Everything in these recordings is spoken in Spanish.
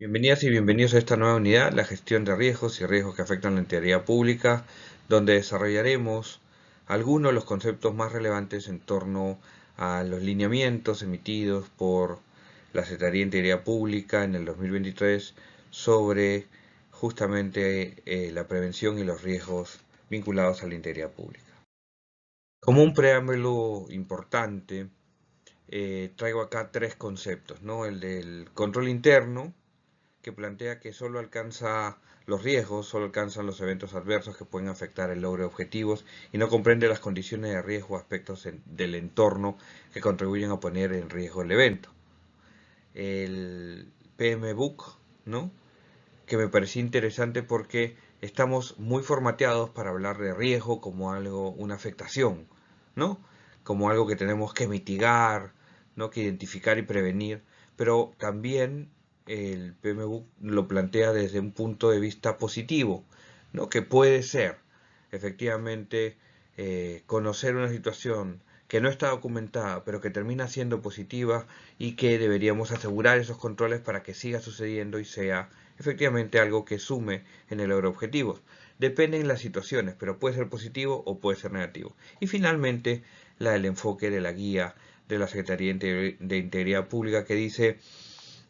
Bienvenidas y bienvenidos a esta nueva unidad, la gestión de riesgos y riesgos que afectan la integridad pública, donde desarrollaremos algunos de los conceptos más relevantes en torno a los lineamientos emitidos por la Secretaría de Integridad Pública en el 2023 sobre justamente la prevención y los riesgos vinculados a la integridad pública. Como un preámbulo importante, traigo acá tres conceptos, ¿no? El del control interno, que plantea que solo alcanza los riesgos, solo alcanzan los eventos adversos que pueden afectar el logro de objetivos y no comprende las condiciones de riesgo o aspectos del entorno que contribuyen a poner en riesgo el evento. El PMBOK, ¿no? Que me pareció interesante porque estamos muy formateados para hablar de riesgo como algo, una afectación, ¿no? Como algo que tenemos que mitigar, ¿no? Que identificar y prevenir, pero también el PMBOK lo plantea desde un punto de vista positivo, ¿no? Que puede ser efectivamente conocer una situación que no está documentada, pero que termina siendo positiva y que deberíamos asegurar esos controles para que siga sucediendo y sea efectivamente algo que sume en el logro de objetivos. Depende en las situaciones, pero puede ser positivo o puede ser negativo. Y finalmente, el enfoque de la guía de la Secretaría de Integridad Pública que dice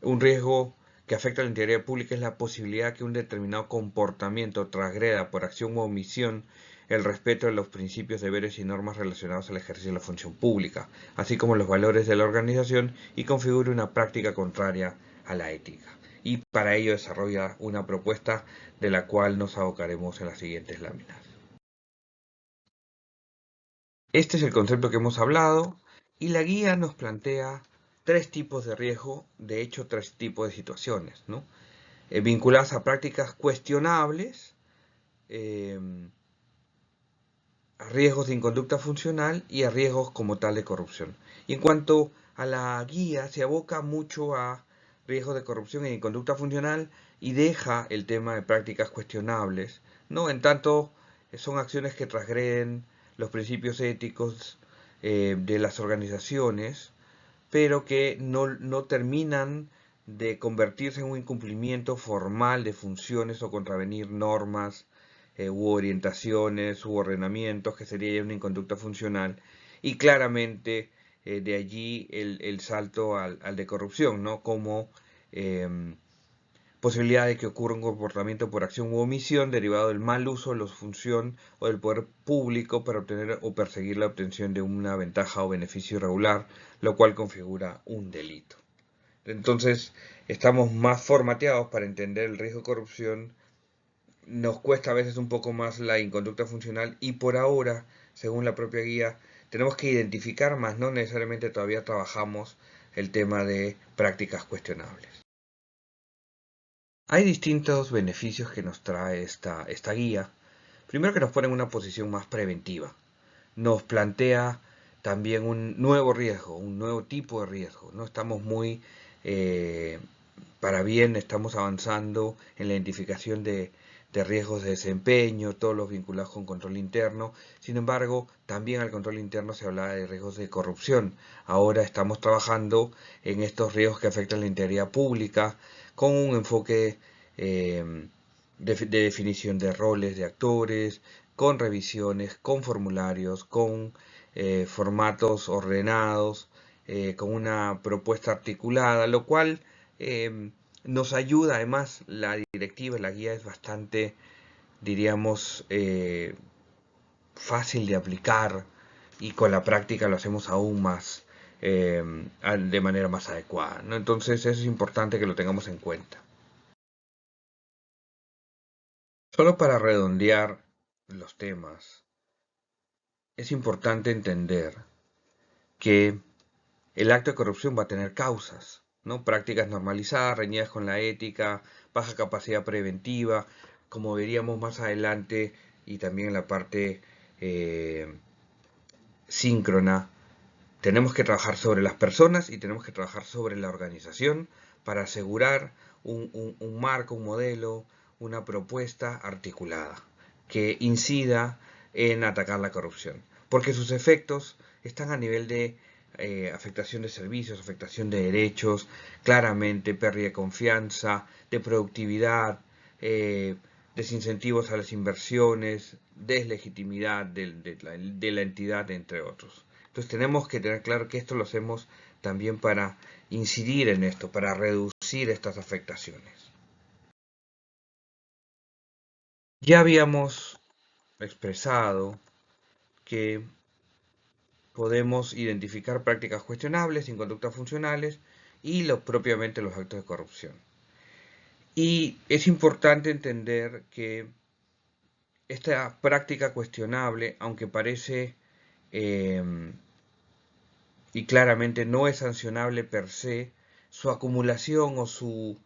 un riesgo que afecta a la integridad pública es la posibilidad que un determinado comportamiento transgreda por acción u omisión el respeto de los principios, deberes y normas relacionados al ejercicio de la función pública, así como los valores de la organización y configure una práctica contraria a la ética. Y para ello desarrolla una propuesta de la cual nos abocaremos en las siguientes láminas. Este es el concepto que hemos hablado y la guía nos plantea tres tipos de riesgo, de hecho tres tipos de situaciones, ¿no? Vinculadas a prácticas cuestionables, eh, a riesgos de inconducta funcional y a riesgos como tal de corrupción. Y en cuanto a la guía, se aboca mucho a riesgos de corrupción e inconducta funcional y deja el tema de prácticas cuestionables, ¿no? En tanto, son acciones que transgreden los principios éticos de las organizaciones, pero que no terminan de convertirse en un incumplimiento formal de funciones o contravenir normas u orientaciones u ordenamientos, que sería ya una inconducta funcional, y claramente de allí el salto al de corrupción, ¿no? Como eh, posibilidad de que ocurra un comportamiento por acción u omisión derivado del mal uso de la función o del poder público para obtener o perseguir la obtención de una ventaja o beneficio irregular, lo cual configura un delito. Entonces, estamos más formateados para entender el riesgo de corrupción, nos cuesta a veces un poco más la inconducta funcional y por ahora, según la propia guía, tenemos que identificar más, no necesariamente todavía trabajamos el tema de prácticas cuestionables. Hay distintos beneficios que nos trae esta guía. Primero, que nos pone en una posición más preventiva. Nos plantea también un nuevo riesgo, un nuevo tipo de riesgo. No estamos muy eh, para bien, estamos avanzando en la identificación de riesgos de desempeño, todos los vinculados con control interno. Sin embargo, también al control interno se hablaba de riesgos de corrupción. Ahora estamos trabajando en estos riesgos que afectan la integridad pública con un enfoque de definición de roles de actores, con revisiones, con formularios, con formatos ordenados, con una propuesta articulada, lo cual nos ayuda. Además, la directiva, la guía es bastante, diríamos, fácil de aplicar y con la práctica lo hacemos aún más eh, de manera más adecuada, ¿no? Entonces eso es importante que lo tengamos en cuenta. Solo para redondear los temas, es importante entender que el acto de corrupción va a tener causas, ¿no? Prácticas normalizadas, reñidas con la ética, baja capacidad preventiva, como veríamos más adelante y también en la parte eh, síncrona. Tenemos que trabajar sobre las personas y tenemos que trabajar sobre la organización para asegurar un marco, un modelo, una propuesta articulada que incida en atacar la corrupción. Porque sus efectos están a nivel de afectación de servicios, afectación de derechos, claramente pérdida de confianza, de productividad, desincentivos a las inversiones, deslegitimidad de la entidad, entre otros. Entonces tenemos que tener claro que esto lo hacemos también para incidir en esto, para reducir estas afectaciones. Ya habíamos expresado que podemos identificar prácticas cuestionables, inconductas funcionales y propiamente los actos de corrupción. Y es importante entender que esta práctica cuestionable, aunque parece y claramente no es sancionable per se, su acumulación o su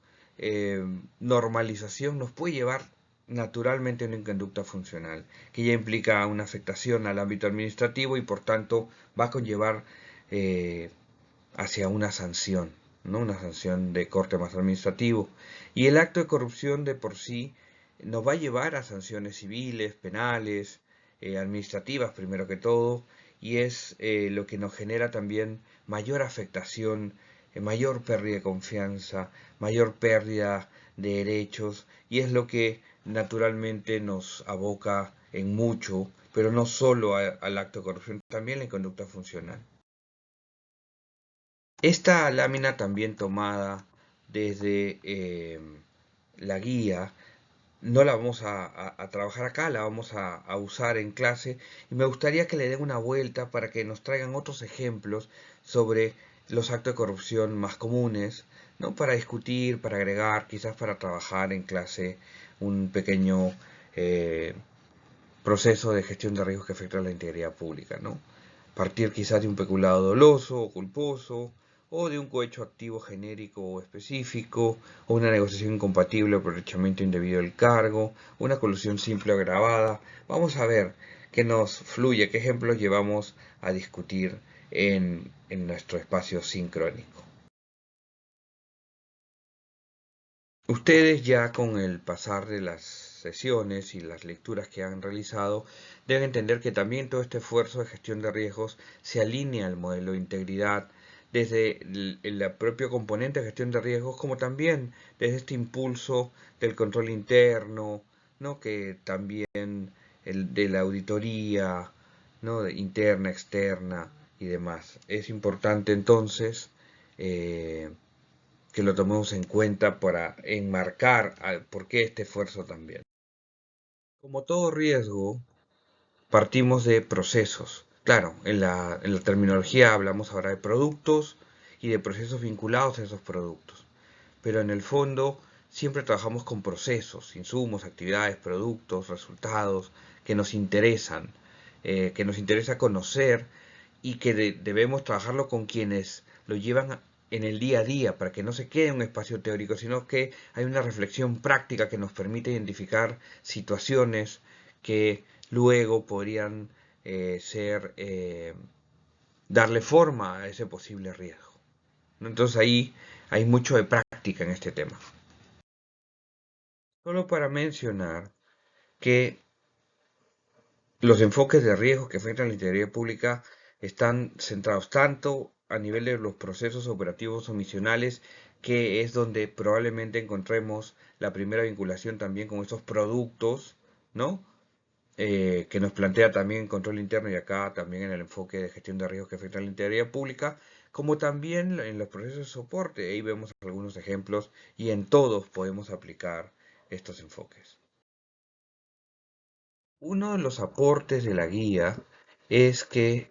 normalización nos puede llevar naturalmente a una inconducta funcional, que ya implica una afectación al ámbito administrativo y por tanto va a conllevar hacia una sanción, ¿no? Una sanción de corte más administrativo. Y el acto de corrupción de por sí nos va a llevar a sanciones civiles, penales, administrativas primero que todo, y es lo que nos genera también mayor afectación, mayor pérdida de confianza, mayor pérdida de derechos, y es lo que naturalmente nos aboca en mucho, pero no solo al acto de corrupción, también la conducta funcional. Esta lámina también tomada desde la guía, no la vamos a trabajar acá, la vamos a usar en clase y me gustaría que le den una vuelta para que nos traigan otros ejemplos sobre los actos de corrupción más comunes, ¿no? Para discutir, para agregar, quizás para trabajar en clase un pequeño proceso de gestión de riesgos que afecta a la integridad pública, ¿no? Partir quizás de un peculado doloso o culposo, o de un cohecho activo genérico o específico, o una negociación incompatible o aprovechamiento indebido del cargo, una colusión simple o agravada. Vamos a ver qué nos fluye, qué ejemplos llevamos a discutir en nuestro espacio sincrónico. Ustedes ya con el pasar de las sesiones y las lecturas que han realizado deben entender que también todo este esfuerzo de gestión de riesgos se alinea al modelo de integridad desde el propio componente de gestión de riesgos como también desde este impulso del control interno, ¿no? Que también el de la auditoría, ¿no? Interna, externa y demás. Es importante entonces que lo tomemos en cuenta para enmarcar por qué este esfuerzo también. Como todo riesgo, partimos de procesos. Claro, en la terminología hablamos ahora de productos y de procesos vinculados a esos productos. Pero en el fondo siempre trabajamos con procesos, insumos, actividades, productos, resultados que nos interesan, que nos interesa conocer y que debemos trabajarlo con quienes lo llevan en el día a día para que no se quede en un espacio teórico, sino que hay una reflexión práctica que nos permite identificar situaciones que luego podrían darle forma a ese posible riesgo. Entonces ahí hay mucho de práctica en este tema. Solo para mencionar que los enfoques de riesgo que afectan la integridad pública están centrados tanto a nivel de los procesos operativos o misionales, que es donde probablemente encontremos la primera vinculación también con estos productos, ¿no? Que nos plantea también control interno y acá también en el enfoque de gestión de riesgos que afectan la integridad pública, como también en los procesos de soporte. Ahí vemos algunos ejemplos y en todos podemos aplicar estos enfoques. Uno de los aportes de la guía es que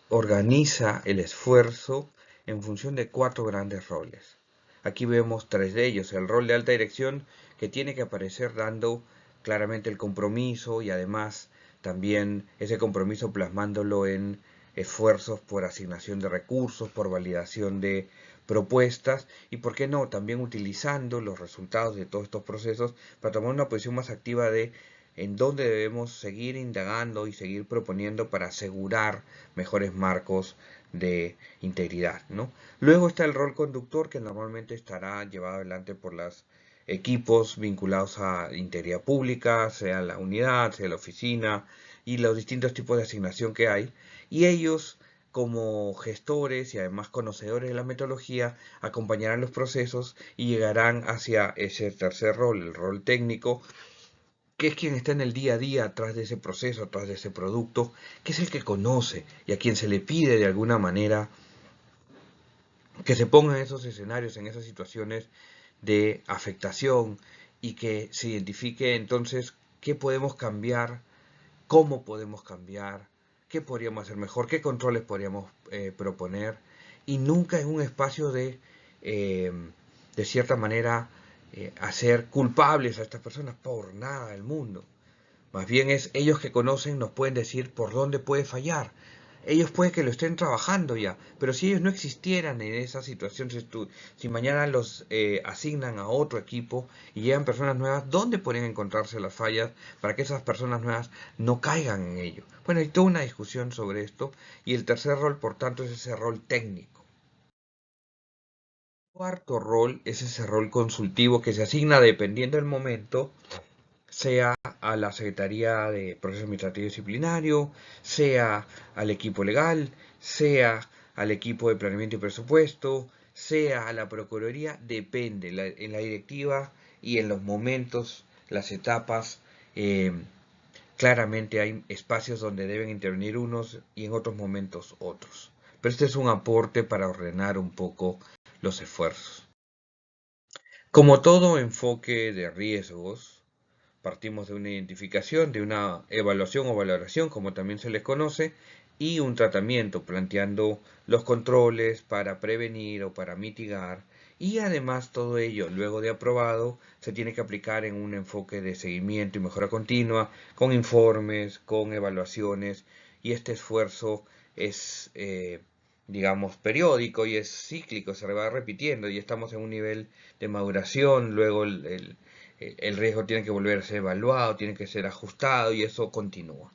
organiza el esfuerzo en función de 4 grandes roles. Aquí vemos 3 de ellos. El rol de alta dirección, que tiene que aparecer dando claramente el compromiso y además también ese compromiso plasmándolo en esfuerzos por asignación de recursos, por validación de propuestas y, por qué no, también utilizando los resultados de todos estos procesos para tomar una posición más activa de en dónde debemos seguir indagando y seguir proponiendo para asegurar mejores marcos de integridad, ¿no? Luego está el rol conductor, que normalmente estará llevado adelante por los equipos vinculados a integridad pública, sea la unidad, sea la oficina y los distintos tipos de asignación que hay. Y ellos como gestores y además conocedores de la metodología, acompañarán los procesos y llegarán hacia ese tercer rol, el rol técnico, que es quien está en el día a día atrás de ese proceso, atrás de ese producto, que es el que conoce y a quien se le pide de alguna manera que se ponga en esos escenarios, en esas situaciones de afectación y que se identifique entonces qué podemos cambiar, cómo podemos cambiar, qué podríamos hacer mejor, qué controles podríamos proponer, y nunca en un espacio de cierta manera, hacer culpables a estas personas por nada del mundo. Más bien es ellos que conocen nos pueden decir por dónde puede fallar. Ellos puede que lo estén trabajando ya, pero si ellos no existieran en esa situación, si mañana los asignan a otro equipo y llegan personas nuevas, ¿dónde pueden encontrarse las fallas para que esas personas nuevas no caigan en ello? Bueno, hay toda una discusión sobre esto, y el tercer rol, por tanto, es ese rol técnico. El cuarto rol es ese rol consultivo que se asigna dependiendo del momento, sea a la Secretaría de Proceso Administrativo y Disciplinario, sea al equipo legal, sea al equipo de planeamiento y presupuesto, sea a la Procuraduría, depende. En la directiva y en los momentos, las etapas, eh, claramente hay espacios donde deben intervenir unos y en otros momentos otros. Pero este es un aporte para ordenar un poco los esfuerzos. Como todo enfoque de riesgos, partimos de una identificación, de una evaluación o valoración, como también se les conoce, y un tratamiento, planteando los controles para prevenir o para mitigar, y además todo ello, luego de aprobado, se tiene que aplicar en un enfoque de seguimiento y mejora continua, con informes, con evaluaciones, y este esfuerzo es, digamos, periódico y es cíclico, se va repitiendo, y estamos en un nivel de maduración, luego el riesgo tiene que volver a ser evaluado, tiene que ser ajustado, y eso continúa.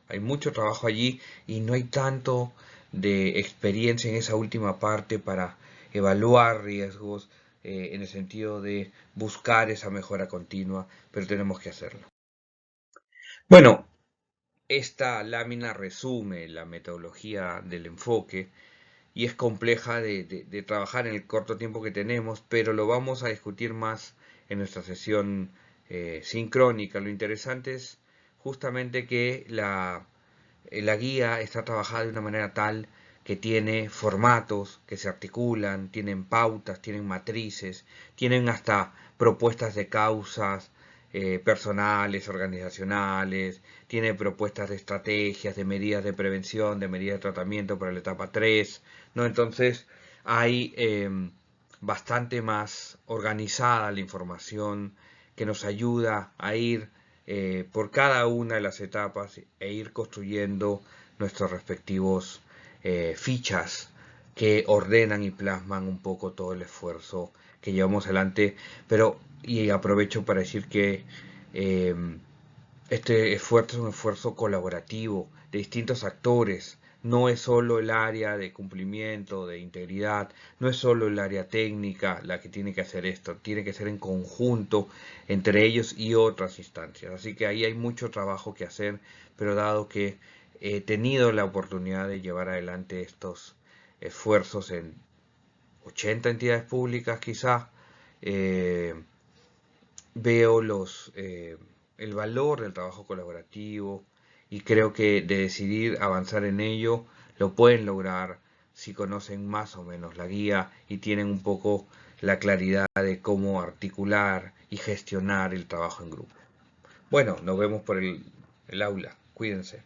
Hay mucho trabajo allí y no hay tanto de experiencia en esa última parte para evaluar riesgos, en el sentido de buscar esa mejora continua, pero tenemos que hacerlo. Bueno, esta lámina resume la metodología del enfoque y es compleja de trabajar en el corto tiempo que tenemos, pero lo vamos a discutir más en nuestra sesión sincrónica. Lo interesante es justamente que la guía está trabajada de una manera tal que tiene formatos que se articulan, tienen pautas, tienen matrices, tienen hasta propuestas de causas personales, organizacionales, tiene propuestas de estrategias, de medidas de prevención, de medidas de tratamiento para la etapa 3, ¿no? Entonces hay bastante más organizada la información que nos ayuda a ir por cada una de las etapas e ir construyendo nuestros respectivos fichas que ordenan y plasman un poco todo el esfuerzo que llevamos adelante. Pero, y aprovecho para decir que eh, este esfuerzo es un esfuerzo colaborativo de distintos actores. No es solo el área de cumplimiento, de integridad, no es solo el área técnica la que tiene que hacer esto, tiene que ser en conjunto entre ellos y otras instancias. Así que ahí hay mucho trabajo que hacer, pero dado que he tenido la oportunidad de llevar adelante estos esfuerzos en 80 entidades públicas quizá, veo el valor del trabajo colaborativo, y creo que de decidir avanzar en ello lo pueden lograr si conocen más o menos la guía y tienen un poco la claridad de cómo articular y gestionar el trabajo en grupo. Bueno, nos vemos por el aula. Cuídense.